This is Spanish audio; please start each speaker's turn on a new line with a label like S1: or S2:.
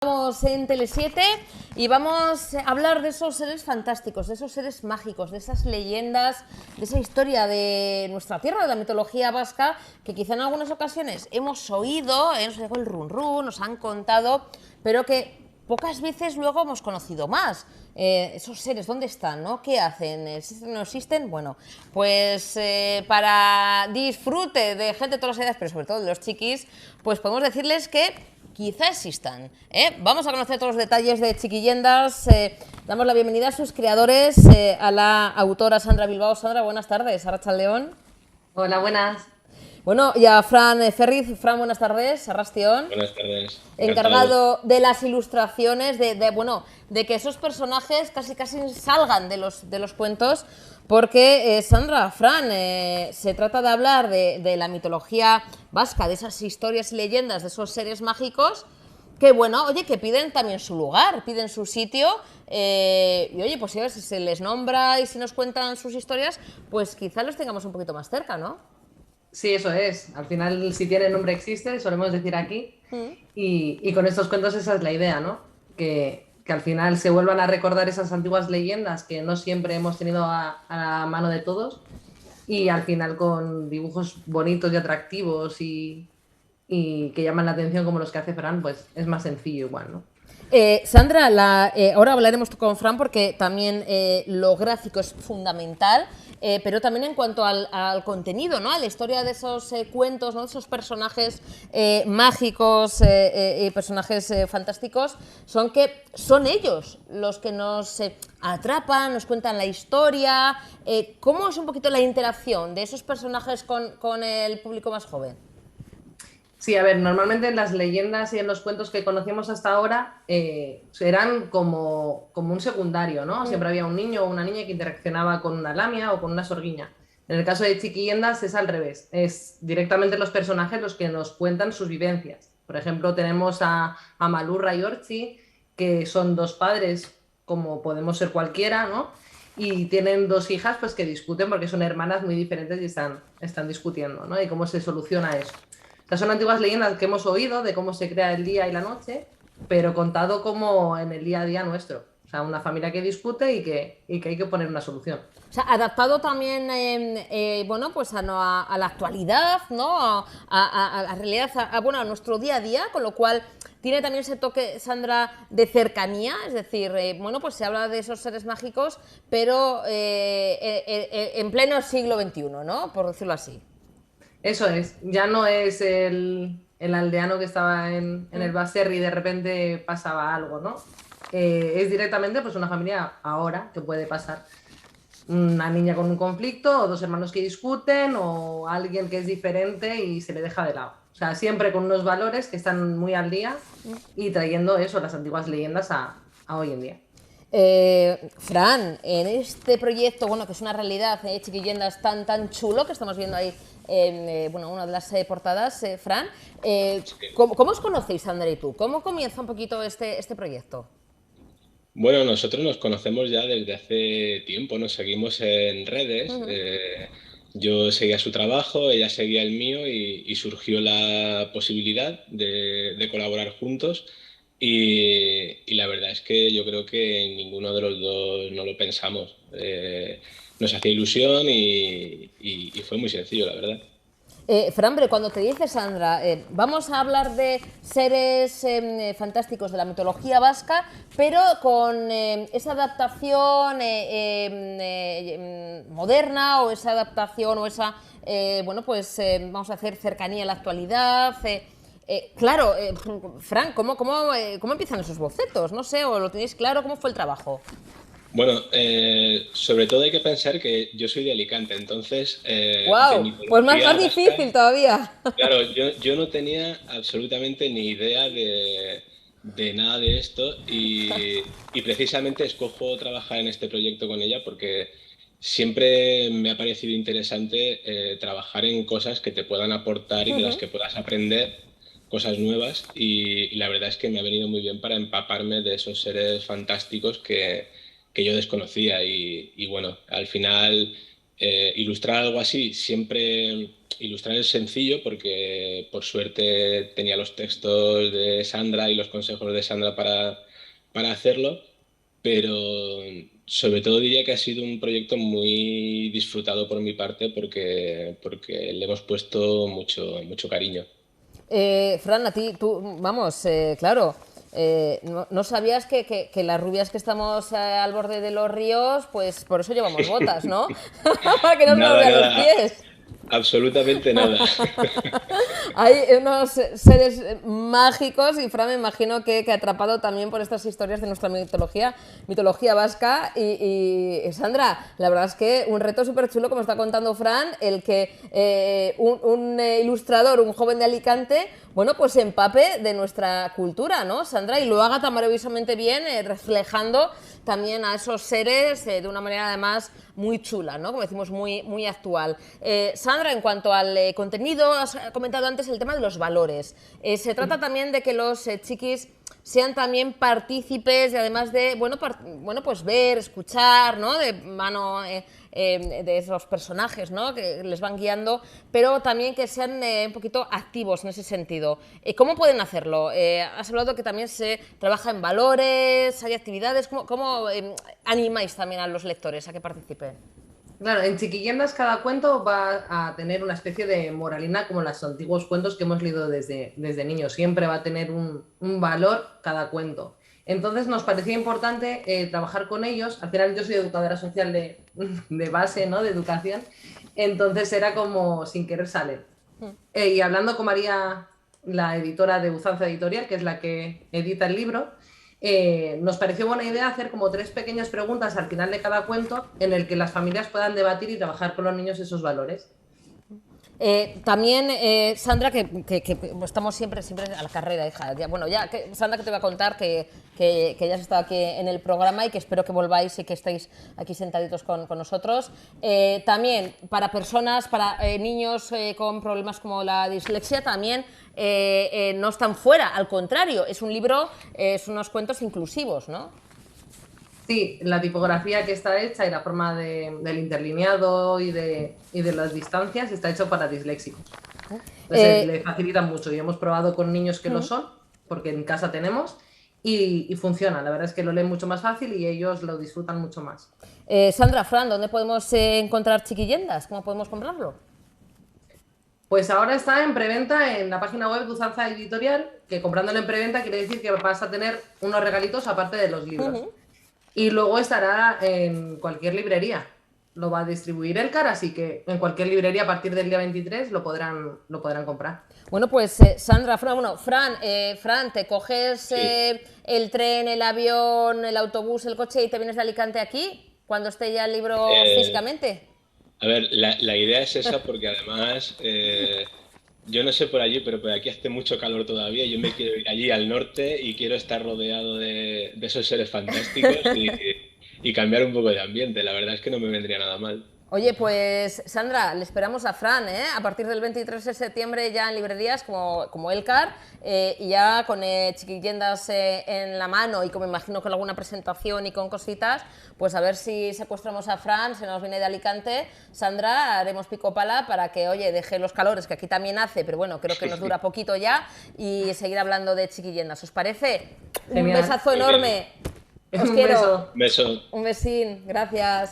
S1: Estamos en Tele7 y vamos a hablar de esos seres fantásticos, de esos seres mágicos, de esas leyendas, de esa historia de nuestra tierra, de la mitología vasca, que quizá en algunas ocasiones hemos oído, nos llegó el run run, nos han contado, pero que pocas veces luego hemos conocido más. Esos seres, ¿dónde están? ¿No? ¿Qué hacen? ¿Existen o no existen? Bueno, pues para disfrute de gente de todas las edades, pero sobre todo de los chiquis, pues podemos decirles que quizá existan. Vamos a conocer todos los detalles de Chiquillendas. Damos la bienvenida a sus creadores, a la autora Sandra Bilbao. Sandra, buenas tardes. Arratsaldeon.
S2: Hola, buenas.
S1: Bueno, y a Fran Ferriz. Fran, buenas tardes. Arrastion.
S3: Buenas tardes.
S1: Encargado de las ilustraciones, de que esos personajes casi salgan de los cuentos, porque Sandra, Fran, se trata de hablar de la mitología vasca, de esas historias y leyendas, de esos seres mágicos, que bueno, oye, que piden también su lugar, piden su sitio, y oye, pues si se les nombra y si nos cuentan sus historias, pues quizá los tengamos un poquito más cerca, ¿no?
S2: Sí, eso es. Al final, si tiene nombre existe, solemos decir aquí. Y con estos cuentos esa es la idea, ¿no? Que al final se vuelvan a recordar esas antiguas leyendas que no siempre hemos tenido a la mano de todos. Y al final con dibujos bonitos y atractivos y que llaman la atención como los que hace Fran, pues es más sencillo igual, ¿no?
S1: Sandra, ahora hablaremos con Fran porque también lo gráfico es fundamental, pero también en cuanto al contenido, ¿no? A la historia de esos cuentos, ¿no? De esos personajes mágicos y personajes fantásticos, son ellos los que nos atrapan, nos cuentan la historia. ¿Cómo es un poquito la interacción de esos personajes con el público más joven?
S2: Sí, a ver, normalmente en las leyendas y en los cuentos que conocemos hasta ahora eran como un secundario, ¿no? Siempre había un niño o una niña que interaccionaba con una lamia o con una sorguiña. En el caso de Chiquillendas es al revés, es directamente los personajes los que nos cuentan sus vivencias. Por ejemplo, tenemos a Malurra y Orchi, que son dos padres, como podemos ser cualquiera, ¿no? Y tienen dos hijas pues que discuten porque son hermanas muy diferentes y están discutiendo, ¿no? Y cómo se soluciona eso. Estas son antiguas leyendas que hemos oído de cómo se crea el día y la noche, pero contado como en el día a día nuestro. O sea, una familia que discute y que hay que poner una solución.
S1: O sea, adaptado también, bueno, pues a la actualidad, ¿no? A la realidad, bueno, a nuestro día a día, con lo cual tiene también ese toque, Sandra, de cercanía, es decir, bueno, pues se habla de esos seres mágicos, pero en pleno siglo XXI, ¿no? Por decirlo así.
S2: Eso es, ya no es el aldeano que estaba en el Baserri y de repente pasaba algo, ¿no? Es directamente pues una familia ahora que puede pasar. Una niña con un conflicto o dos hermanos que discuten o alguien que es diferente y se le deja de lado. O sea, siempre con unos valores que están muy al día y trayendo eso, las antiguas leyendas a hoy en día.
S1: Fran, en este proyecto, bueno, que es una realidad, Chiquillendas tan chulo que estamos viendo ahí en bueno, una de las portadas, Fran, ¿cómo os conocéis, Sandra y tú? ¿Cómo comienza un poquito este proyecto?
S3: Bueno, nosotros nos conocemos ya desde hace tiempo, nos seguimos en redes. Yo seguía su trabajo, ella seguía el mío y surgió la posibilidad de colaborar juntos. Y la verdad es que yo creo que ninguno de los dos no lo pensamos. Nos hacía ilusión y fue muy sencillo, la verdad.
S1: Fran, pero cuando te dice Sandra, vamos a hablar de seres fantásticos de la mitología vasca, pero con esa adaptación moderna o esa adaptación o esa, bueno, pues vamos a hacer cercanía a la actualidad. Claro, Fran, ¿cómo empiezan esos bocetos? No sé, o lo tenéis claro, ¿cómo fue el trabajo?
S3: Bueno, sobre todo hay que pensar que yo soy de Alicante, entonces de
S1: ¡Wow! Pues más
S3: mitología vasca.
S1: difícil todavía.
S3: Claro, yo no tenía absolutamente ni idea de nada de esto y precisamente escojo trabajar en este proyecto con ella porque siempre me ha parecido interesante trabajar en cosas que te puedan aportar y de las que puedas aprender cosas nuevas y la verdad es que me ha venido muy bien para empaparme de esos seres fantásticos que yo desconocía y bueno, al final ilustrar algo así, siempre ilustrar es sencillo porque por suerte tenía los textos de Sandra y los consejos de Sandra para hacerlo, pero sobre todo diría que ha sido un proyecto muy disfrutado por mi parte porque le hemos puesto mucho cariño.
S1: Fran, a ti, tú, vamos, claro, no sabías que las rubias que estamos al borde de los ríos, pues por eso llevamos botas, ¿no? Para que no nos
S3: Nada,
S1: vean los
S3: nada,
S1: pies.
S3: absolutamente nada.
S1: Hay unos seres mágicos y Fran me imagino que atrapado también por estas historias de nuestra mitología vasca. Y Sandra, la verdad es que un reto súper chulo, como está contando Fran, el que un ilustrador, un joven de Alicante, bueno, pues se empape de nuestra cultura, ¿no, Sandra? Y lo haga tan maravillosamente bien, reflejando también a esos seres de una manera además muy chula, ¿no? Como decimos, muy actual. Sandra, en cuanto al contenido, has comentado antes el tema de los valores. Se trata también de que los chiquis sean también partícipes y además de, bueno, pues ver, escuchar, ¿no? De mano de esos personajes, ¿no? Que les van guiando, pero también que sean un poquito activos en ese sentido. ¿Cómo pueden hacerlo? Has hablado que también se trabaja en valores, hay actividades. ¿Cómo animáis también a los lectores a que participen?
S2: Claro, en Chiquillendas cada cuento va a tener una especie de moralina como los antiguos cuentos que hemos leído desde niños. Siempre va a tener un valor cada cuento. Entonces nos parecía importante trabajar con ellos. Al final yo soy educadora social de base, ¿no? De educación. Entonces era como sin querer sale. Y hablando con María, la editora de Buzanza Editorial, que es la que edita el libro, nos pareció buena idea hacer como 3 pequeñas preguntas al final de cada cuento en el que las familias puedan debatir y trabajar con los niños esos valores.
S1: También, Sandra, que estamos siempre a la carrera, hija. Bueno, Sandra, que te voy a contar que ya has estado aquí en el programa y que espero que volváis y que estéis aquí sentaditos con nosotros. También para personas, para niños con problemas como la dislexia, también no están fuera, al contrario, es un libro, es unos cuentos inclusivos, ¿no?
S2: Sí, la tipografía que está hecha y la forma del interlineado y de las distancias está hecho para disléxicos. Entonces le facilita mucho y hemos probado con niños que lo son, porque en casa tenemos, y funciona. La verdad es que lo leen mucho más fácil y ellos lo disfrutan mucho más.
S1: Sandra, Fran, ¿dónde podemos encontrar Chiquillendas? ¿Cómo podemos comprarlo?
S2: Pues ahora está en preventa en la página web de Uzanza Editorial, que comprándolo en preventa quiere decir que vas a tener unos regalitos aparte de los libros. Y luego estará en cualquier librería. Lo va a distribuir Elcar, así que en cualquier librería a partir del día 23 lo podrán comprar.
S1: Bueno, pues Sandra, Fran, ¿te coges
S3: Sí.
S1: el tren, el avión, el autobús, el coche y te vienes de Alicante aquí cuando esté ya el libro
S3: Eh,
S1: físicamente?
S3: a ver, la idea es esa porque además, yo no sé por allí, pero por aquí hace mucho calor todavía. Yo me quiero ir allí al norte y quiero estar rodeado de esos seres fantásticos y cambiar un poco de ambiente. La verdad es que no me vendría nada mal.
S1: Oye, pues Sandra, le esperamos a Fran, ¿eh? A partir del 23 de septiembre ya en librerías como Elcar y ya con Chiquillendas en la mano y como imagino con alguna presentación y con cositas, pues a ver si secuestramos a Fran, se nos viene de Alicante. Sandra, haremos pico pala para que, oye, deje los calores que aquí también hace, pero bueno, creo que nos dura poquito ya y seguir hablando de Chiquillendas. ¿Os parece? Un
S2: Genial.
S1: besazo
S3: Muy bien.
S1: enorme. Os
S2: Un
S1: quiero.
S2: beso.
S3: Un beso.
S1: Un besín. Gracias.